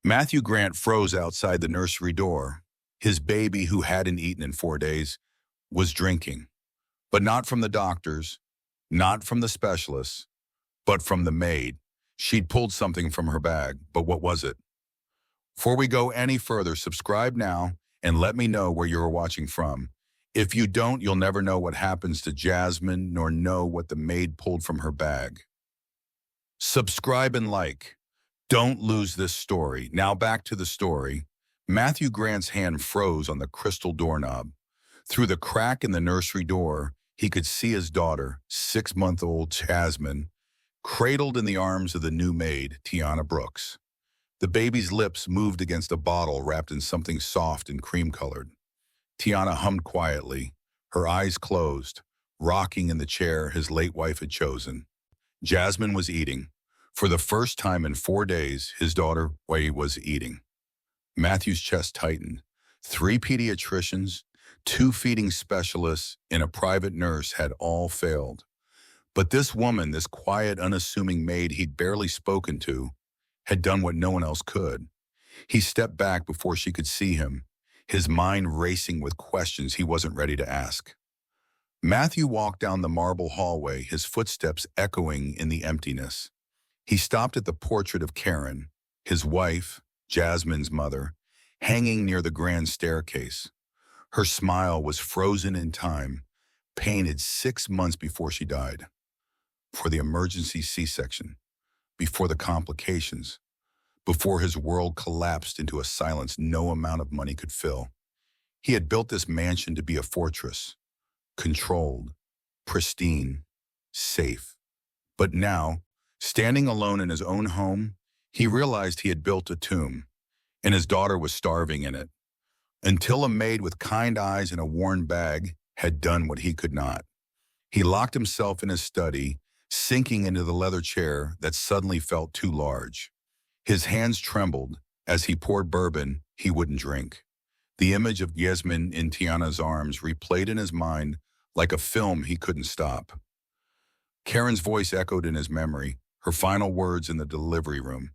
Matthew Grant froze outside the nursery door. His baby, who hadn't eaten in 4 days, was drinking. But not from the doctors, not from the specialists, but from the maid. She'd pulled something from her bag, but what was it? Before we go any further, subscribe now and let me know where you're watching from. If you don't, you'll never know what happens to Jasmine, nor know what the maid pulled from her bag. Subscribe and like. Don't lose this story. Now back to the story. Matthew Grant's hand froze on the crystal doorknob. Through the crack in the nursery door, he could see his daughter, 6-month-old Jasmine, cradled in the arms of the new maid, Tiana Brooks. The baby's lips moved against a bottle wrapped in something soft and cream-colored. Tiana hummed quietly, her eyes closed, rocking in the chair his late wife had chosen. Jasmine was eating. For the first time in 4 days, his daughter was eating. Matthew's chest tightened. 3 pediatricians, 2 feeding specialists, and a private nurse had all failed. But this woman, this quiet, unassuming maid he'd barely spoken to, had done what no one else could. He stepped back before she could see him, his mind racing with questions he wasn't ready to ask. Matthew walked down the marble hallway, his footsteps echoing in the emptiness. He stopped at the portrait of Karen, his wife, Jasmine's mother, hanging near the grand staircase. Her smile was frozen in time, painted 6 months before she died. For the emergency C-section, before the complications, before his world collapsed into a silence no amount of money could fill. He had built this mansion to be a fortress, controlled, pristine, safe. But now, standing alone in his own home, he realized he had built a tomb, and his daughter was starving in it, until a maid with kind eyes and a worn bag had done what he could not. He locked himself in his study, sinking into the leather chair that suddenly felt too large. His hands trembled as he poured bourbon he wouldn't drink. The image of Jasmine in Tiana's arms replayed in his mind like a film he couldn't stop. Karen's voice echoed in his memory, her final words in the delivery room.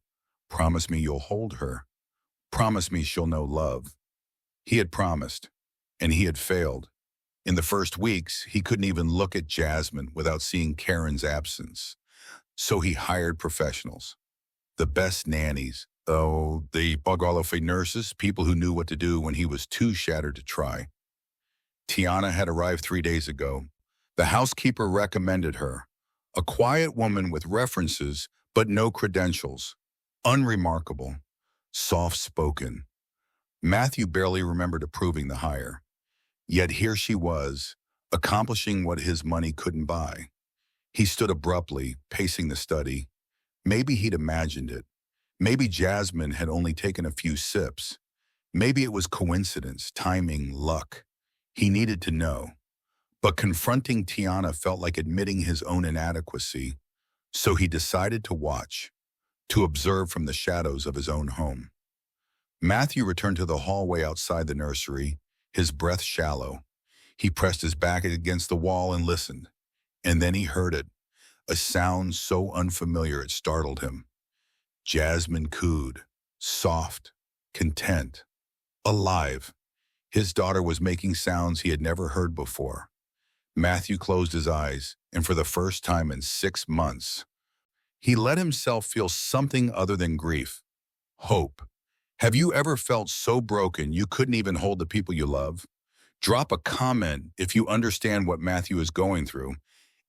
"Promise me you'll hold her. Promise me she'll know love." He had promised, and he had failed. In the first weeks, he couldn't even look at Jasmine without seeing Karen's absence. So he hired professionals. The best nannies, the qualified nurses, people who knew what to do when he was too shattered to try. Tiana had arrived 3 days ago. The housekeeper recommended her. A quiet woman with references, but no credentials. Unremarkable. Soft-spoken. Matthew barely remembered approving the hire. Yet here she was, accomplishing what his money couldn't buy. He stood abruptly, pacing the study. Maybe he'd imagined it. Maybe Jasmine had only taken a few sips. Maybe it was coincidence, timing, luck. He needed to know. But confronting Tiana felt like admitting his own inadequacy, so he decided to watch, to observe from the shadows of his own home. Matthew returned to the hallway outside the nursery, his breath shallow. He pressed his back against the wall and listened. And then he heard it, a sound so unfamiliar it startled him. Jasmine cooed, soft, content, alive. His daughter was making sounds he had never heard before. Matthew closed his eyes, and for the first time in 6 months, he let himself feel something other than grief. Hope. Have you ever felt so broken you couldn't even hold the people you love? Drop a comment if you understand what Matthew is going through.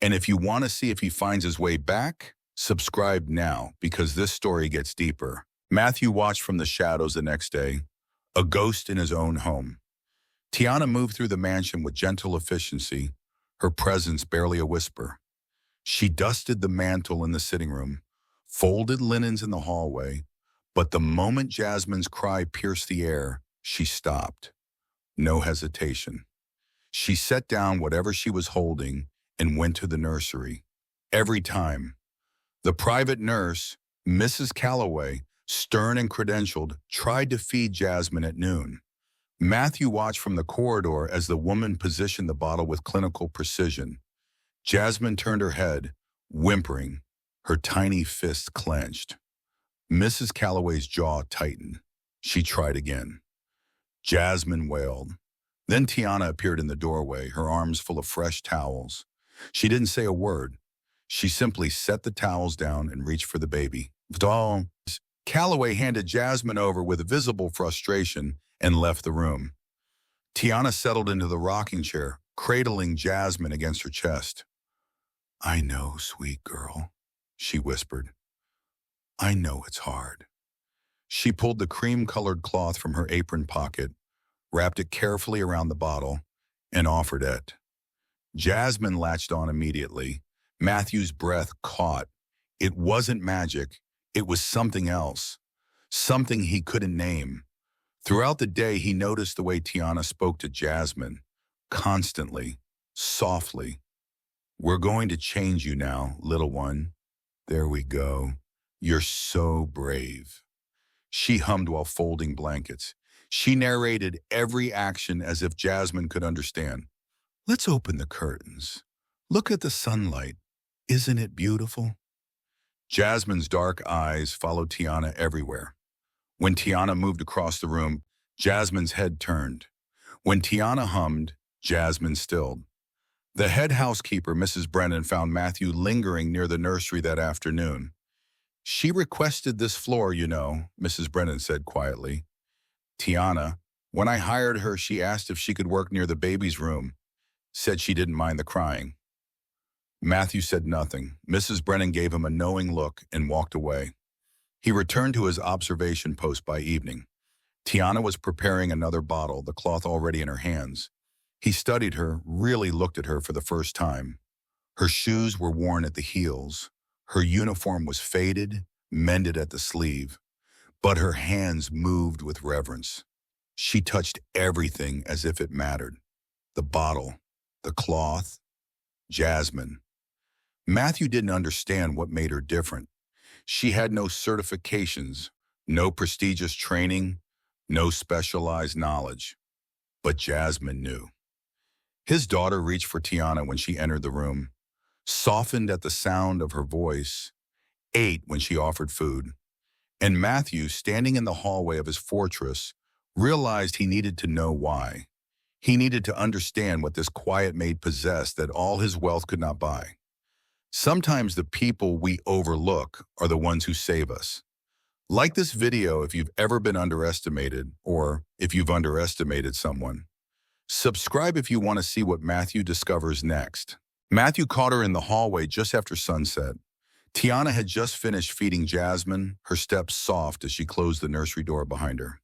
And if you want to see if he finds his way back, subscribe now, because this story gets deeper. Matthew watched from the shadows the next day, a ghost in his own home. Tiana moved through the mansion with gentle efficiency, her presence barely a whisper. She dusted the mantle in the sitting room, folded linens in the hallway, but the moment Jasmine's cry pierced the air, she stopped. No hesitation. She set down whatever she was holding and went to the nursery. Every time. The private nurse, Mrs. Calloway, stern and credentialed, tried to feed Jasmine at noon. Matthew watched from the corridor as the woman positioned the bottle with clinical precision. Jasmine turned her head, whimpering, her tiny fists clenched. Mrs. Calloway's jaw tightened. She tried again. Jasmine wailed. Then Tiana appeared in the doorway, her arms full of fresh towels. She didn't say a word. She simply set the towels down and reached for the baby. Vdal. Calloway handed Jasmine over with visible frustration and left the room. Tiana settled into the rocking chair, cradling Jasmine against her chest. "I know, sweet girl," she whispered. "I know it's hard." She pulled the cream-colored cloth from her apron pocket, wrapped it carefully around the bottle, and offered it. Jasmine latched on immediately. Matthew's breath caught. It wasn't magic. It was something else. Something he couldn't name. Throughout the day, he noticed the way Tiana spoke to Jasmine. Constantly. Softly. "We're going to change you now, little one. There we go. You're so brave." She hummed while folding blankets. She narrated every action as if Jasmine could understand. "Let's open the curtains. Look at the sunlight. Isn't it beautiful?" Jasmine's dark eyes followed Tiana everywhere. When Tiana moved across the room, Jasmine's head turned. When Tiana hummed, Jasmine stilled. The head housekeeper, Mrs. Brennan, found Matthew lingering near the nursery that afternoon. "She requested this floor, you know," Mrs. Brennan said quietly. "Tiana, when I hired her, she asked if she could work near the baby's room. Said she didn't mind the crying." Matthew said nothing. Mrs. Brennan gave him a knowing look and walked away. He returned to his observation post by evening. Tiana was preparing another bottle, the cloth already in her hands. He studied her, really looked at her for the first time. Her shoes were worn at the heels. Her uniform was faded, mended at the sleeve. But her hands moved with reverence. She touched everything as if it mattered. The bottle, the cloth, Jasmine. Matthew didn't understand what made her different. She had no certifications, no prestigious training, no specialized knowledge. But Jasmine knew. His daughter reached for Tiana when she entered the room, softened at the sound of her voice, ate when she offered food. And Matthew, standing in the hallway of his fortress, realized he needed to know why. He needed to understand what this quiet maid possessed that all his wealth could not buy. Sometimes the people we overlook are the ones who save us. Like this video if you've ever been underestimated or if you've underestimated someone. Subscribe if you want to see what Matthew discovers next. Matthew caught her in the hallway just after sunset. Tiana had just finished feeding Jasmine, her steps soft as she closed the nursery door behind her.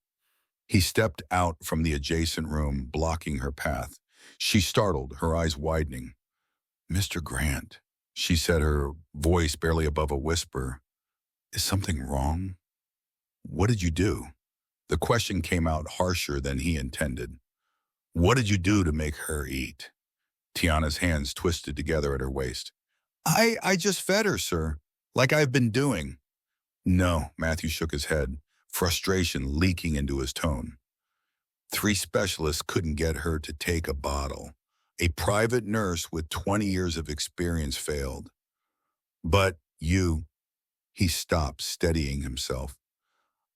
He stepped out from the adjacent room, blocking her path. She startled, her eyes widening. "Mr. Grant," she said, her voice barely above a whisper. "Is something wrong?" "What did you do?" The question came out harsher than he intended. "What did you do to make her eat?" Tiana's hands twisted together at her waist. I just fed her, sir, like I've been doing." "No," Matthew shook his head, frustration leaking into his tone. 3 specialists couldn't get her to take a bottle. A private nurse with 20 years of experience failed. "But you," he stopped, steadying himself.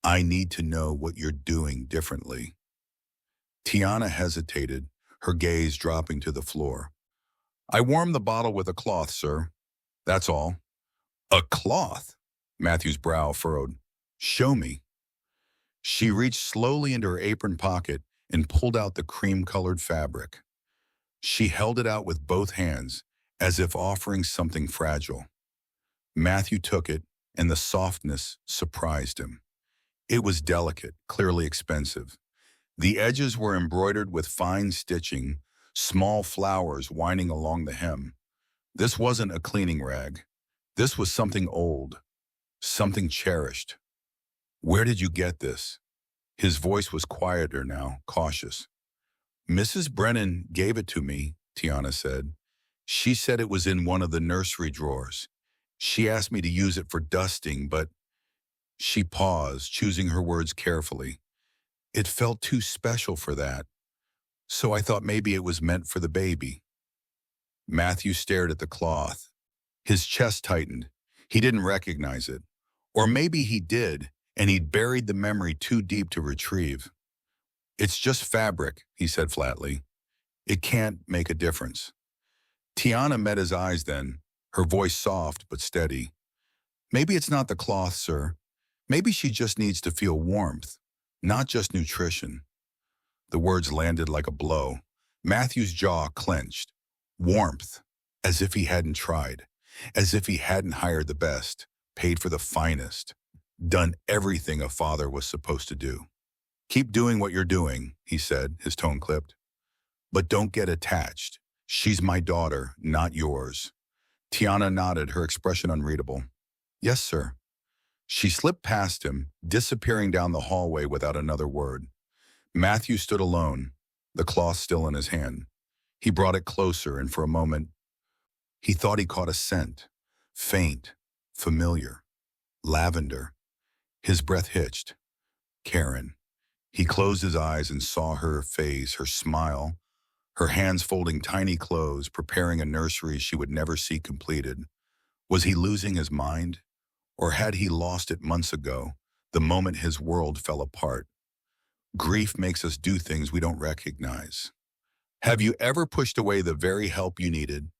"I need to know what you're doing differently." Tiana hesitated, her gaze dropping to the floor. "I warmed the bottle with a cloth, sir. That's all." "A cloth?" Matthew's brow furrowed. "Show me." She reached slowly into her apron pocket and pulled out the cream-colored fabric. She held it out with both hands, as if offering something fragile. Matthew took it, and the softness surprised him. It was delicate, clearly expensive. The edges were embroidered with fine stitching, small flowers winding along the hem. This wasn't a cleaning rag. This was something old, something cherished. "Where did you get this?" His voice was quieter now, cautious. "Mrs. Brennan gave it to me," Tiana said. "She said it was in one of the nursery drawers. She asked me to use it for dusting, but..." She paused, choosing her words carefully. "It felt too special for that. So I thought maybe it was meant for the baby." Matthew stared at the cloth. His chest tightened. He didn't recognize it. Or maybe he did, and he'd buried the memory too deep to retrieve. It's just fabric, he said flatly. It can't make a difference. Tiana met his eyes then, her voice soft but steady. Maybe it's not the cloth, sir. Maybe she just needs to feel warmth, not just nutrition. The words landed like a blow. Matthew's jaw clenched. Warmth, as if he hadn't tried, as if he hadn't hired the best, paid for the finest, done everything a father was supposed to do. Keep doing what you're doing, he said, his tone clipped. But don't get attached. She's my daughter, not yours. Tiana nodded, her expression unreadable. Yes, sir. She slipped past him, disappearing down the hallway without another word. Matthew stood alone, the cloth still in his hand. He brought it closer, and for a moment, he thought he caught a scent. Faint, familiar. Lavender. His breath hitched. Karen. He closed his eyes and saw her face, her smile, her hands folding tiny clothes, preparing a nursery she would never see completed. Was he losing his mind? Or had he lost it months ago, the moment his world fell apart? Grief makes us do things we don't recognize. Have you ever pushed away the very help you needed?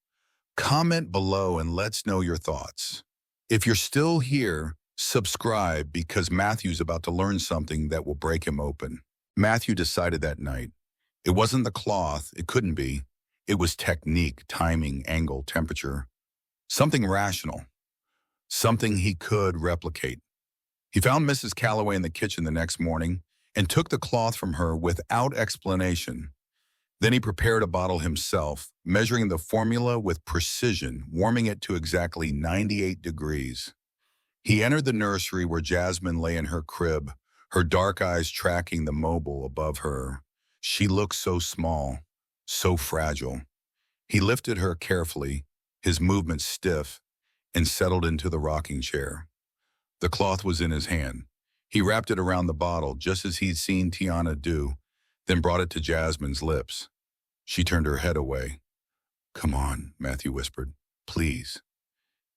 Comment below and let's know your thoughts. If you're still here, subscribe because Matthew's about to learn something that will break him open. Matthew decided that night. It wasn't the cloth, it couldn't be. It was technique, timing, angle, temperature. Something rational. Something he could replicate. He found Mrs. Calloway in the kitchen the next morning and took the cloth from her without explanation. Then he prepared a bottle himself, measuring the formula with precision, warming it to exactly 98 degrees. He entered the nursery where Jasmine lay in her crib, her dark eyes tracking the mobile above her. She looked so small, so fragile. He lifted her carefully, his movements stiff, and settled into the rocking chair. The cloth was in his hand. He wrapped it around the bottle, just as he'd seen Tiana do, then brought it to Jasmine's lips. She turned her head away. "Come on," Matthew whispered. "Please."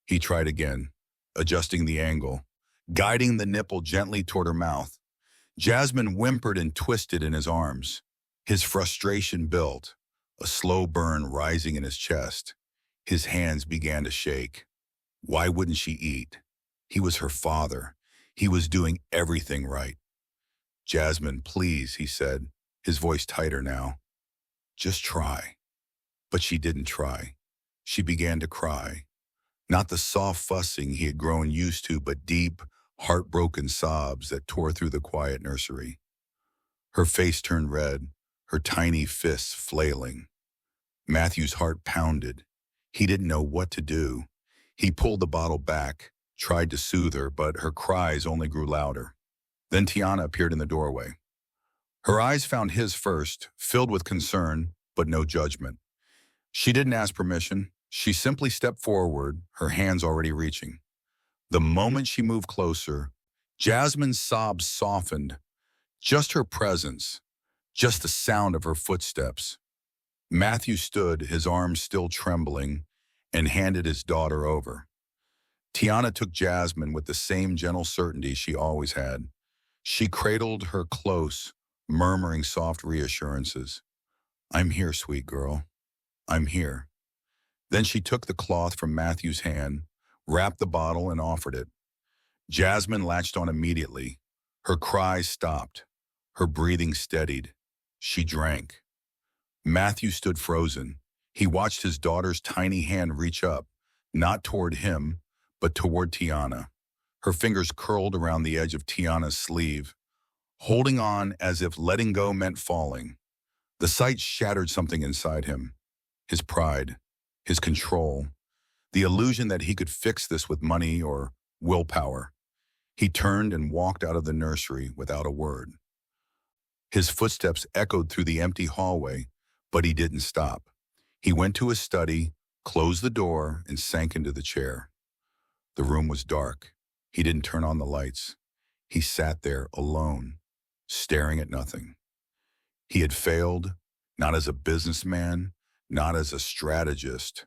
He tried again, adjusting the angle, guiding the nipple gently toward her mouth. Jasmine whimpered and twisted in his arms. His frustration built, a slow burn rising in his chest. His hands began to shake. Why wouldn't she eat? He was her father. He was doing everything right. "Jasmine, please," he said, his voice tighter now. "Just try." But she didn't try. She began to cry. Not the soft fussing he had grown used to, but deep, heartbroken sobs that tore through the quiet nursery. Her face turned red, her tiny fists flailing. Matthew's heart pounded. He didn't know what to do. He pulled the bottle back, tried to soothe her, but her cries only grew louder. Then Tiana appeared in the doorway. Her eyes found his first, filled with concern, but no judgment. She didn't ask permission. She simply stepped forward, her hands already reaching. The moment she moved closer, Jasmine's sobs softened. Just her presence, just the sound of her footsteps. Matthew stood, his arms still trembling, and handed his daughter over. Tiana took Jasmine with the same gentle certainty she always had. She cradled her close, murmuring soft reassurances. "I'm here, sweet girl. I'm here." Then she took the cloth from Matthew's hand, wrapped the bottle, and offered it. Jasmine latched on immediately. Her cries stopped. Her breathing steadied. She drank. Matthew stood frozen. He watched his daughter's tiny hand reach up, not toward him, but toward Tiana. Her fingers curled around the edge of Tiana's sleeve, holding on as if letting go meant falling. The sight shattered something inside him. His pride, his control, the illusion that he could fix this with money or willpower. He turned and walked out of the nursery without a word. His footsteps echoed through the empty hallway, but he didn't stop. He went to his study, closed the door, and sank into the chair. The room was dark. He didn't turn on the lights. He sat there alone, staring at nothing. He had failed, not as a businessman, not as a strategist,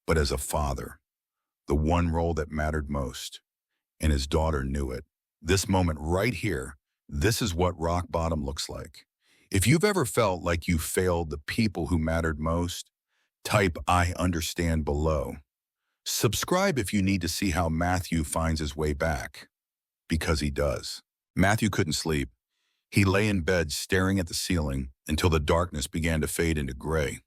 but as a father, the one role that mattered most. and his daughter knew it. This moment right here, this is what rock bottom looks like. If you've ever felt like you failed the people who mattered most, type "I understand" below. Subscribe if you need to see how Matthew finds his way back, because he does. Matthew couldn't sleep. He lay in bed staring at the ceiling until the darkness began to fade into gray.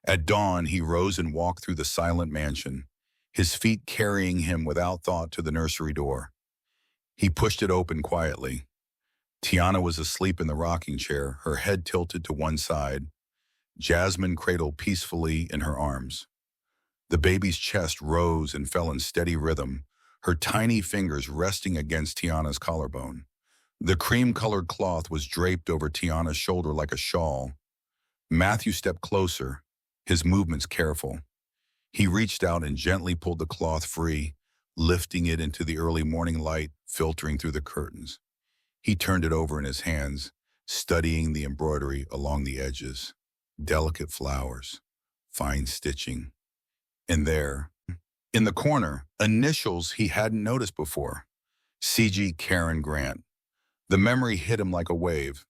At dawn, he rose and walked through the silent mansion, his feet carrying him without thought to the nursery door. He pushed it open quietly. Tiana was asleep in the rocking chair, her head tilted to one side. Jasmine cradled peacefully in her arms. The baby's chest rose and fell in steady rhythm, her tiny fingers resting against Tiana's collarbone. The cream-colored cloth was draped over Tiana's shoulder like a shawl. Matthew stepped closer, his movements careful. He reached out and gently pulled the cloth free, lifting it into the early morning light filtering through the curtains. He turned it over in his hands, studying the embroidery along the edges. Delicate flowers, fine stitching. And there, in the corner, initials he hadn't noticed before. C.G. Karen Grant. The memory hit him like a wave.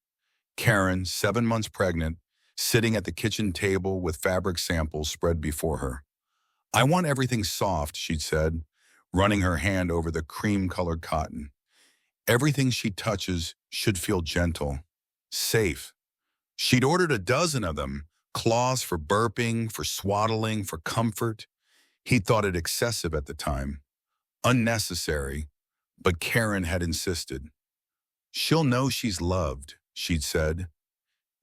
Karen, 7 months pregnant, sitting at the kitchen table with fabric samples spread before her. "I want everything soft," she'd said, running her hand over the cream-colored cotton. "Everything she touches should feel gentle, safe." She'd ordered a dozen of them, cloths for burping, for swaddling, for comfort. He thought it excessive at the time, unnecessary, but Karen had insisted. "She'll know she's loved," she'd said,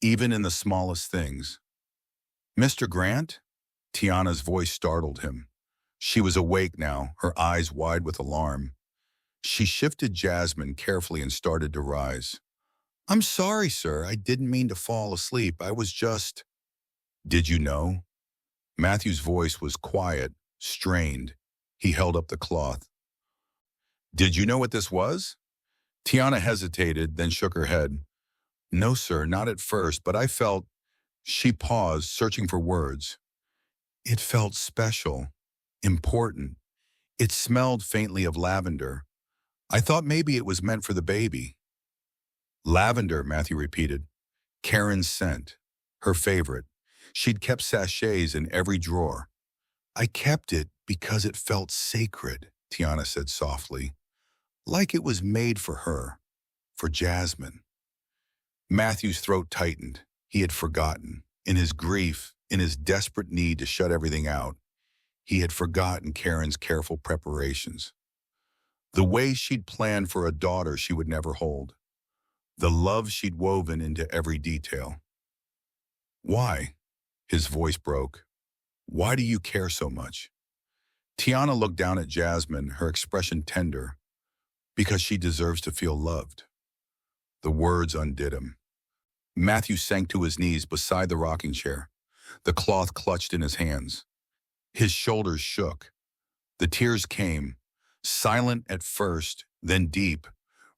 "even in the smallest things." "Mr. Grant?" Tiana's voice startled him. She was awake now, her eyes wide with alarm. She shifted Jasmine carefully and started to rise. "I'm sorry, sir. I didn't mean to fall asleep. I was just—" "Did you know?" Matthew's voice was quiet, strained. He held up the cloth. "Did you know what this was?" Tiana hesitated, then shook her head. "No, sir, not at first, but I felt—" She paused, searching for words. "It felt special, important. It smelled faintly of lavender. I thought maybe it was meant for the baby." "Lavender," Matthew repeated. Karen's scent, her favorite. She'd kept sachets in every drawer. "I kept it because it felt sacred," Tiana said softly. "Like it was made for her, for Jasmine." Matthew's throat tightened. He had forgotten. In his grief, in his desperate need to shut everything out, he had forgotten Karen's careful preparations. The way she'd planned for a daughter she would never hold. The love she'd woven into every detail. "Why?" His voice broke. "Why do you care so much?" Tiana looked down at Jasmine, her expression tender. "Because she deserves to feel loved." The words undid him. Matthew sank to his knees beside the rocking chair, the cloth clutched in his hands. His shoulders shook. The tears came, silent at first, then deep,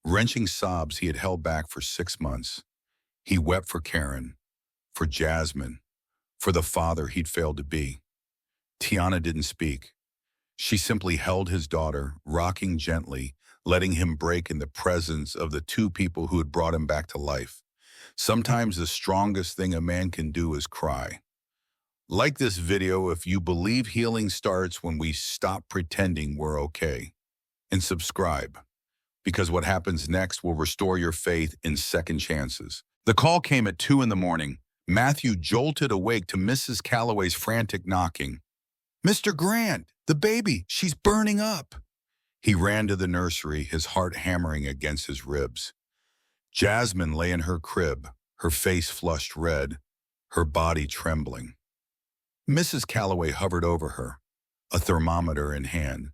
wrenching sobs he had held back for 6 months. He wept for Karen, for Jasmine, for the father he'd failed to be. Tiana didn't speak. She simply held his daughter, rocking gently, letting him break in the presence of the two people who had brought him back to life. Sometimes the strongest thing a man can do is cry. Like this video if you believe healing starts when we stop pretending we're okay. And subscribe, because what happens next will restore your faith in second chances. The call came at 2 in the morning. Matthew jolted awake to Mrs. Calloway's frantic knocking. "Mr. Grant, the baby, she's burning up." He ran to the nursery, his heart hammering against his ribs. Jasmine lay in her crib, her face flushed red, her body trembling. Mrs. Calloway hovered over her, a thermometer in hand.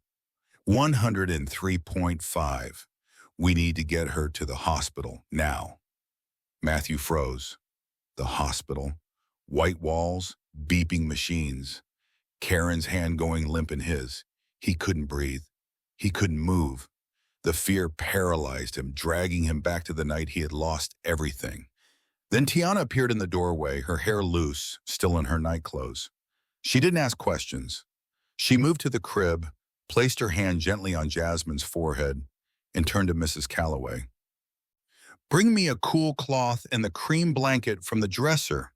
103.5. "We need to get her to the hospital, now." Matthew froze. The hospital. White walls, beeping machines. Karen's hand going limp in his. He couldn't breathe. He couldn't move. The fear paralyzed him, dragging him back to the night he had lost everything. Then Tiana appeared in the doorway, her hair loose, still in her nightclothes. She didn't ask questions. She moved to the crib, placed her hand gently on Jasmine's forehead, and turned to Mrs. Calloway. "Bring me a cool cloth and the cream blanket from the dresser.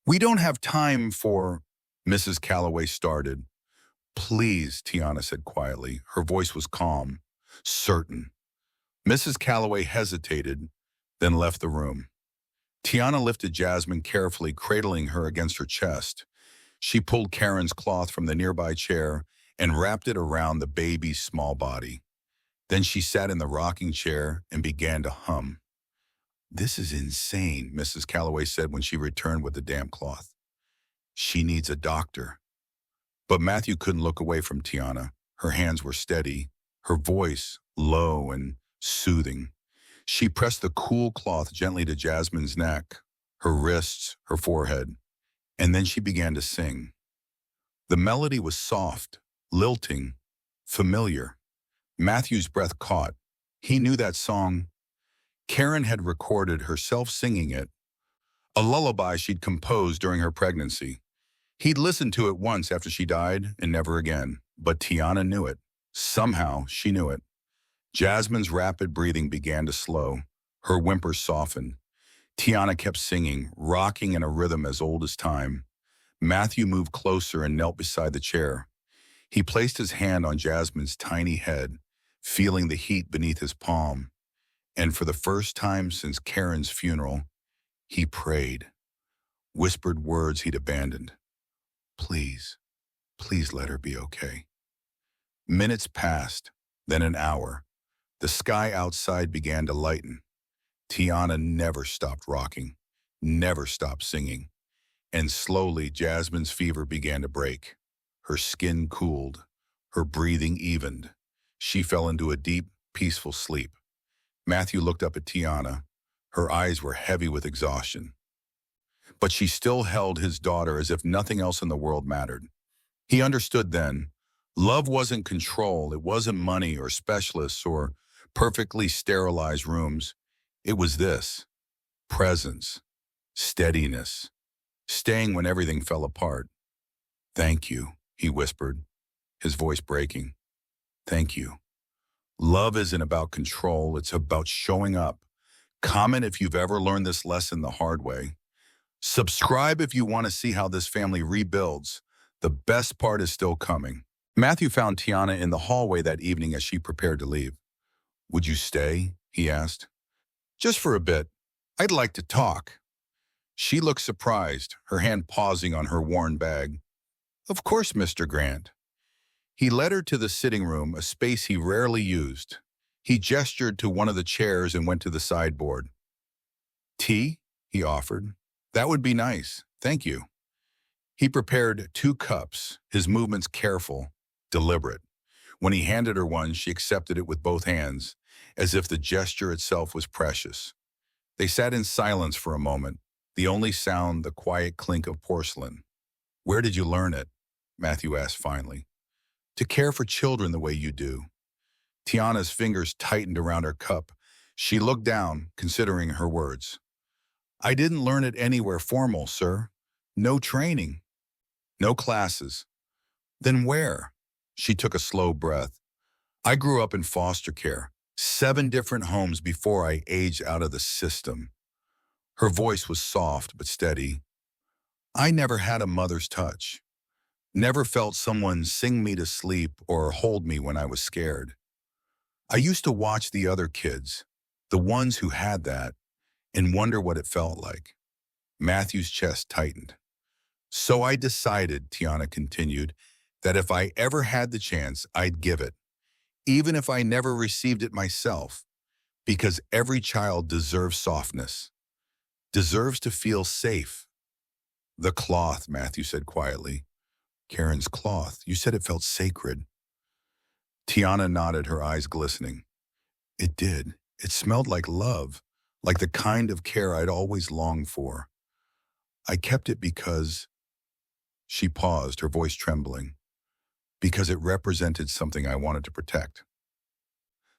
We don't have time for—" Mrs. Calloway started. "Please," Tiana said quietly. Her voice was calm, certain. Mrs. Calloway hesitated, then left the room. Tiana lifted Jasmine carefully, cradling her against her chest. She pulled Karen's cloth from the nearby chair and wrapped it around the baby's small body. Then she sat in the rocking chair and began to hum. "This is insane," Mrs. Calloway said when she returned with the damp cloth. "She needs a doctor." But Matthew couldn't look away from Tiana. Her hands were steady, her voice low and soothing. She pressed the cool cloth gently to Jasmine's neck, her wrists, her forehead, and then she began to sing. The melody was soft, lilting, familiar. Matthew's breath caught. He knew that song. Karen had recorded herself singing it, a lullaby she'd composed during her pregnancy. He'd listened to it once after she died and never again, but Tiana knew it. Somehow she knew it. Jasmine's rapid breathing began to slow. Her whimpers softened. Tiana kept singing, rocking in a rhythm as old as time. Matthew moved closer and knelt beside the chair. He placed his hand on Jasmine's tiny head, feeling the heat beneath his palm. And for the first time since Karen's funeral, he prayed, whispered words he'd abandoned. "Please, please let her be okay." Minutes passed, then an hour. The sky outside began to lighten. Tiana never stopped rocking, never stopped singing. And slowly, Jasmine's fever began to break. Her skin cooled, her breathing evened. She fell into a deep, peaceful sleep. Matthew looked up at Tiana. Her eyes were heavy with exhaustion. But she still held his daughter as if nothing else in the world mattered. He understood then. Love wasn't control. It wasn't money or specialists or perfectly sterilized rooms. It was this: presence, steadiness, staying when everything fell apart. "Thank you," he whispered, his voice breaking. "Thank you. Love isn't about control. It's about showing up. Comment if you've ever learned this lesson the hard way. Subscribe if you want to see how this family rebuilds. The best part is still coming." Matthew found Tiana in the hallway that evening as she prepared to leave. "Would you stay?" he asked. "Just for a bit. I'd like to talk." She looked surprised, her hand pausing on her worn bag. "Of course, Mr. Grant." He led her to the sitting room, a space he rarely used. He gestured to one of the chairs and went to the sideboard. "Tea?" he offered. "That would be nice. Thank you." He prepared 2 cups, his movements careful, deliberate. When he handed her one, she accepted it with both hands, as if the gesture itself was precious. They sat in silence for a moment, the only sound the quiet clink of porcelain. "Where did you learn it?" Matthew asked finally. "To care for children the way you do." Tiana's fingers tightened around her cup. She looked down, considering her words. "I didn't learn it anywhere formal, sir. No training. No classes." "Then where?" She took a slow breath. "I grew up in foster care, 7 different homes before I aged out of the system." Her voice was soft but steady. "I never had a mother's touch. Never felt someone sing me to sleep or hold me when I was scared. I used to watch the other kids, the ones who had that, and wonder what it felt like." Matthew's chest tightened. "So I decided," Tiana continued, "that if I ever had the chance, I'd give it, even if I never received it myself, because every child deserves softness, deserves to feel safe." "The cloth," Matthew said quietly. "Karen's cloth. You said it felt sacred." Tiana nodded, her eyes glistening. "It did. It smelled like love, like the kind of care I'd always longed for. I kept it because—" She paused, her voice trembling. "Because it represented something I wanted to protect.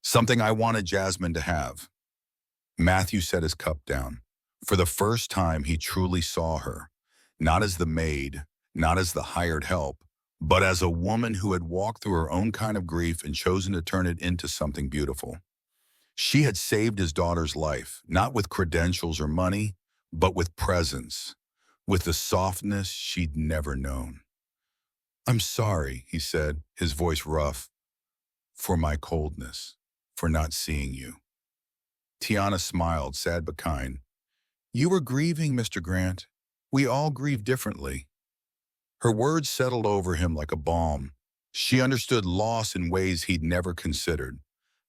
Something I wanted Jasmine to have." Matthew set his cup down. For the first time, he truly saw her, not as the maid, not as the hired help, but as a woman who had walked through her own kind of grief and chosen to turn it into something beautiful. She had saved his daughter's life, not with credentials or money, but with presence, with the softness she'd never known. "I'm sorry," he said, his voice rough, "for my coldness, for not seeing you." Tiana smiled, sad but kind. "You were grieving, Mr. Grant. We all grieve differently." Her words settled over him like a balm. She understood loss in ways he'd never considered.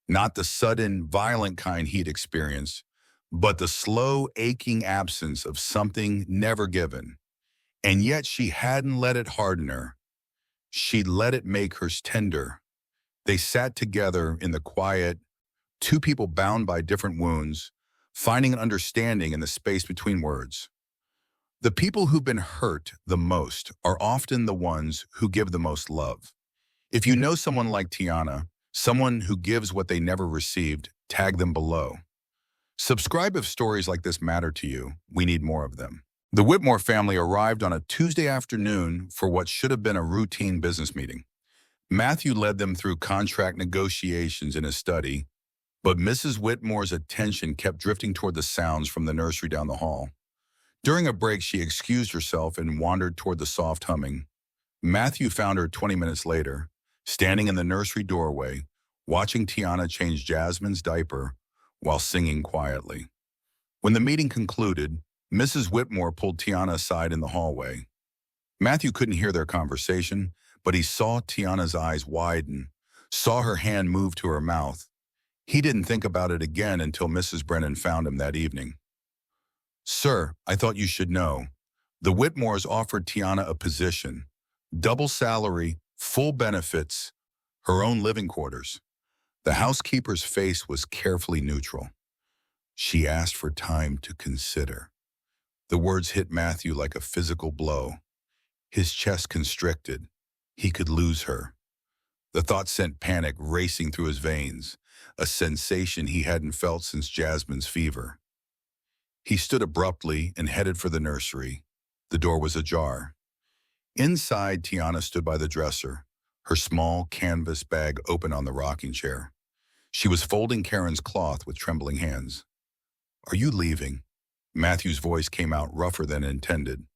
Not the sudden, violent kind he'd experienced, but the slow, aching absence of something never given. And yet she hadn't let it harden her. She'd let it make her tender. They sat together in the quiet, two people bound by different wounds, finding an understanding in the space between words. The people who've been hurt the most are often the ones who give the most love. If you know someone like Tiana, someone who gives what they never received, tag them below. Subscribe if stories like this matter to you. We need more of them. The Whitmore family arrived on a Tuesday afternoon for what should have been a routine business meeting. Matthew led them through contract negotiations in his study, but Mrs. Whitmore's attention kept drifting toward the sounds from the nursery down the hall. During a break, she excused herself and wandered toward the soft humming. Matthew found her 20 minutes later, standing in the nursery doorway, watching Tiana change Jasmine's diaper while singing quietly. When the meeting concluded, Mrs. Whitmore pulled Tiana aside in the hallway. Matthew couldn't hear their conversation, but he saw Tiana's eyes widen, saw her hand move to her mouth. He didn't think about it again until Mrs. Brennan found him that evening. "Sir, I thought you should know. The Whitmores offered Tiana a position, double salary, full benefits, her own living quarters." The housekeeper's face was carefully neutral. "She asked for time to consider." The words hit Matthew like a physical blow. His chest constricted. He could lose her. The thought sent panic racing through his veins, a sensation he hadn't felt since Jasmine's fever. He stood abruptly and headed for the nursery. The door was ajar. Inside, Tiana stood by the dresser, her small canvas bag open on the rocking chair. She was folding Karen's cloth with trembling hands. "Are you leaving?" Matthew's voice came out rougher than intended.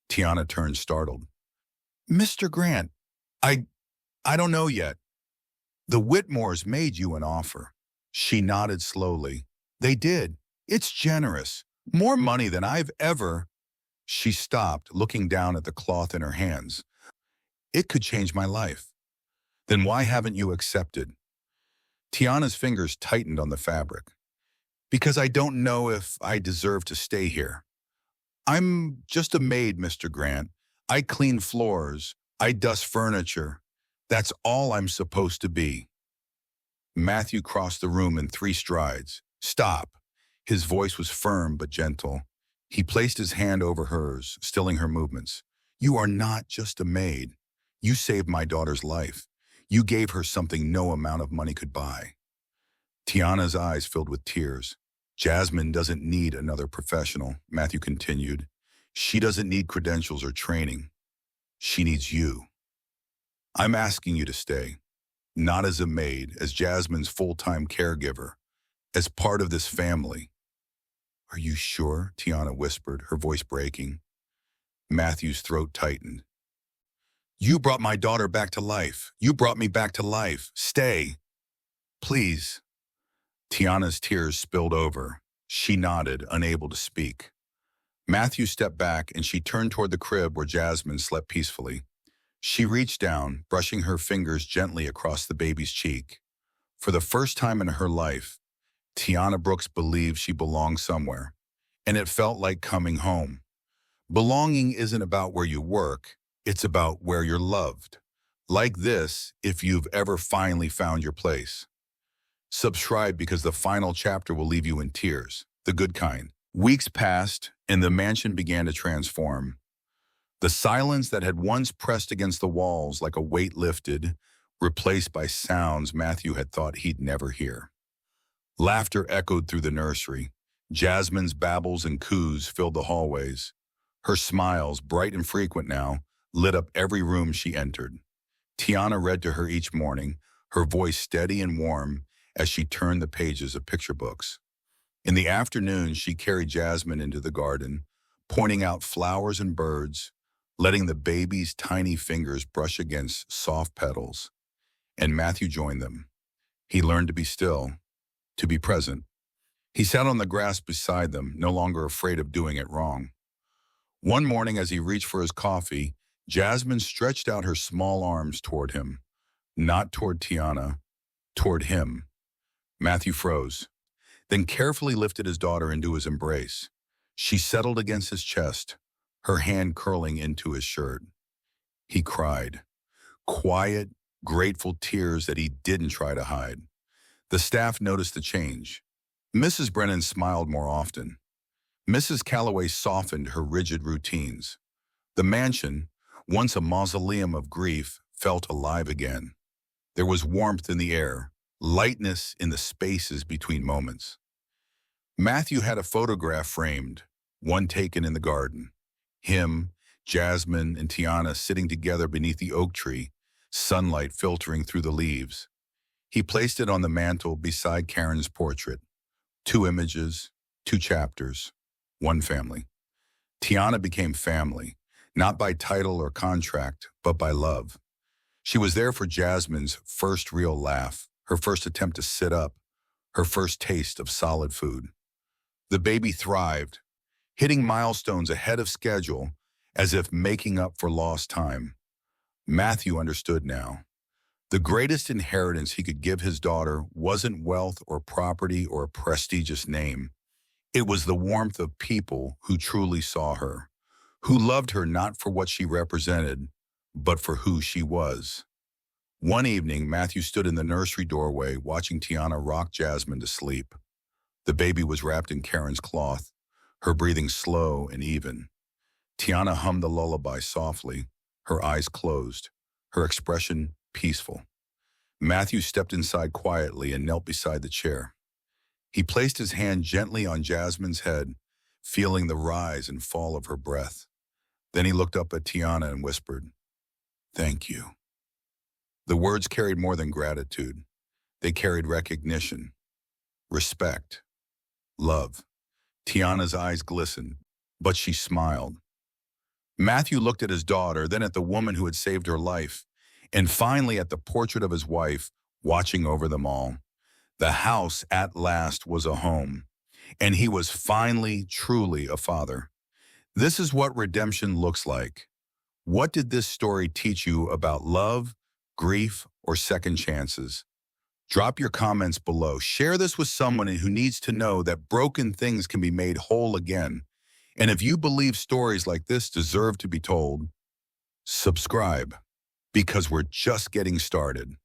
Tiana turned startled. "Mr. Grant, I don't know yet. The Whitmores made you an offer." She nodded slowly. "They did. It's generous. More money than I've ever—" She stopped, looking down at the cloth in her hands. "It could change my life." "Then why haven't you accepted?" Tiana's fingers tightened on the fabric. "Because I don't know if I deserve to stay here. I'm just a maid, Mr. Grant. I clean floors. I dust furniture. That's all I'm supposed to be." Matthew crossed the room in 3 strides. "Stop." His voice was firm but gentle. He placed his hand over hers, stilling her movements. "You are not just a maid. You saved my daughter's life. You gave her something no amount of money could buy." Tiana's eyes filled with tears. "Jasmine doesn't need another professional," Matthew continued. "She doesn't need credentials or training. She needs you. I'm asking you to stay, not as a maid, as Jasmine's full-time caregiver, as part of this family." "Are you sure?" Tiana whispered, her voice breaking. Matthew's throat tightened. "You brought my daughter back to life. You brought me back to life. Stay. Please." Tiana's tears spilled over. She nodded, unable to speak. Matthew stepped back and she turned toward the crib where Jasmine slept peacefully. She reached down, brushing her fingers gently across the baby's cheek. For the first time in her life, Tiana Brooks believed she belonged somewhere, and it felt like coming home. Belonging isn't about where you work, it's about where you're loved. Like this, if you've ever finally found your place. Subscribe because the final chapter will leave you in tears, the good kind. Weeks passed, and the mansion began to transform. The silence that had once pressed against the walls like a weight lifted, replaced by sounds Matthew had thought he'd never hear. Laughter echoed through the nursery. Jasmine's babbles and coos filled the hallways. Her smiles, bright and frequent now, lit up every room she entered. Tiana read to her each morning, her voice steady and warm as she turned the pages of picture books. In the afternoon, she carried Jasmine into the garden, pointing out flowers and birds, letting the baby's tiny fingers brush against soft petals. And Matthew joined them. He learned to be still, to be present. He sat on the grass beside them, no longer afraid of doing it wrong. One morning, as he reached for his coffee, Jasmine stretched out her small arms toward him, not toward Tiana, toward him. Matthew froze, then carefully lifted his daughter into his embrace. She settled against his chest, her hand curling into his shirt. He cried, quiet, grateful tears that he didn't try to hide. The staff noticed the change. Mrs. Brennan smiled more often. Mrs. Calloway softened her rigid routines. The mansion, once a mausoleum of grief, felt alive again. There was warmth in the air, lightness in the spaces between moments. Matthew had a photograph framed, one taken in the garden. Him, Jasmine, and Tiana sitting together beneath the oak tree, sunlight filtering through the leaves. He placed it on the mantel beside Karen's portrait. 2 images, 2 chapters, 1 family. Tiana became family, not by title or contract, but by love. She was there for Jasmine's first real laugh, her first attempt to sit up, her first taste of solid food. The baby thrived, hitting milestones ahead of schedule as if making up for lost time. Matthew understood now. The greatest inheritance he could give his daughter wasn't wealth or property or a prestigious name. It was the warmth of people who truly saw her, who loved her not for what she represented, but for who she was. One evening, Matthew stood in the nursery doorway watching Tiana rock Jasmine to sleep. The baby was wrapped in Karen's cloth, her breathing slow and even. Tiana hummed the lullaby softly, her eyes closed, her expression peaceful. Matthew stepped inside quietly and knelt beside the chair. He placed his hand gently on Jasmine's head, feeling the rise and fall of her breath. Then he looked up at Tiana and whispered, "Thank you." The words carried more than gratitude. They carried recognition, respect, love. Tiana's eyes glistened, but she smiled. Matthew looked at his daughter, then at the woman who had saved her life, and finally at the portrait of his wife watching over them all. The house at last was a home, and he was finally truly a father. This is what redemption looks like. What did this story teach you about love, grief, or second chances? Drop your comments below. Share this with someone who needs to know that broken things can be made whole again. And if you believe stories like this deserve to be told, subscribe, because we're just getting started.